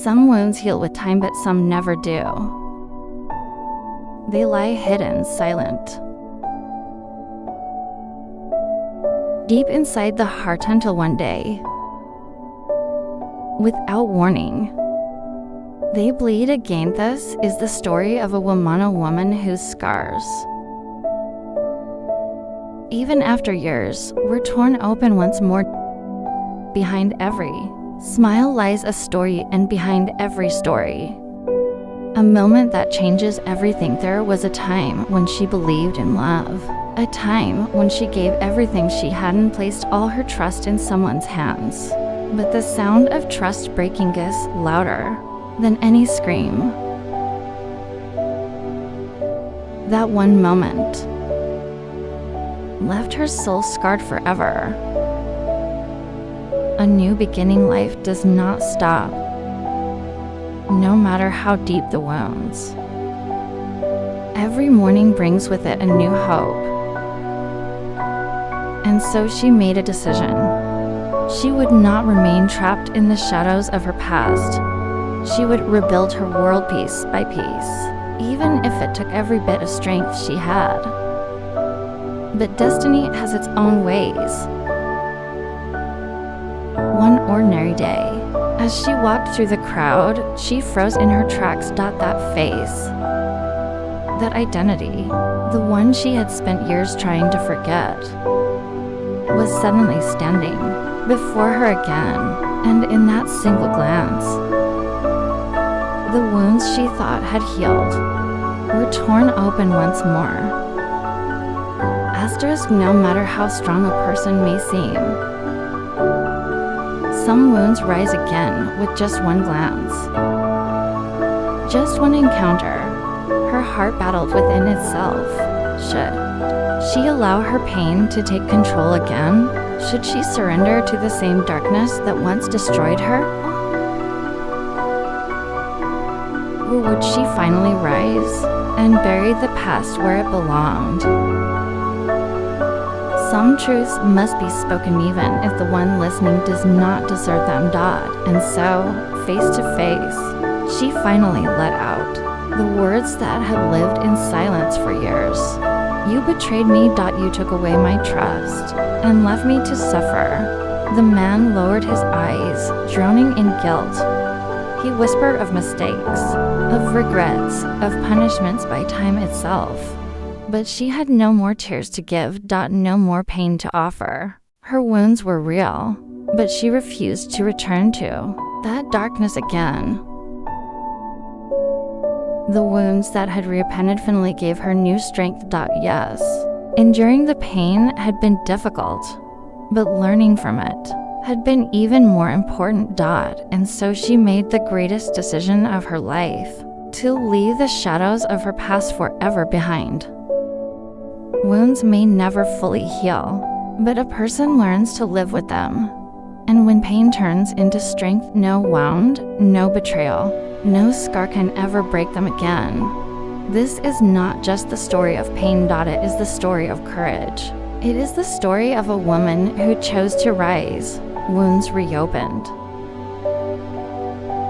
Some wounds heal with time, but some never do. They lie hidden, silent, deep inside the heart until one day, without warning, they bleed again. This is the story of a woman whose scars, even after years, were torn open once more. Behind every smile lies a story, and behind every story, a moment that changes everything. There was a time when she believed in love, a time when she gave everything she had and placed all her trust in someone's hands. But the sound of trust breaking is louder than any scream. That one moment left her soul scarred forever. A new beginning. Life does not stop, no matter how deep the wounds. Every morning brings with it a new hope. And so she made a decision. She would not remain trapped in the shadows of her past. She would rebuild her world piece by piece, even if it took every bit of strength she had. But destiny has its own ways. One ordinary day, as she walked through the crowd, she froze in her tracks. That face, that identity, the one she had spent years trying to forget, was suddenly standing before her again, and in that single glance, the wounds she thought had healed were torn open once more. Asterisk, no matter how strong a person may seem, some wounds rise again with just one glance, just one encounter. Her heart battled within itself. Should she allow her pain to take control again? Should she surrender to the same darkness that once destroyed her? Or would she finally rise and bury the past where it belonged? Some truths must be spoken even if the one listening does not deserve them. And so, face to face, she finally let out the words that had lived in silence for years. You betrayed me. You took away my trust and left me to suffer. The man lowered his eyes, drowning in guilt. He whispered of mistakes, of regrets, of punishments by time itself. But she had no more tears to give. No more pain to offer. Her wounds were real, but she refused to return to that darkness again. The wounds that had reopened finally gave her new strength. Yes, enduring the pain had been difficult, but learning from it had been even more important. And so she made the greatest decision of her life, to leave the shadows of her past forever behind. Wounds may never fully heal, but a person learns to live with them. And when pain turns into strength, no wound, no betrayal, no scar can ever break them again. This is not just the story of pain. It is the story of courage. It is the story of a woman who chose to rise, wounds reopened,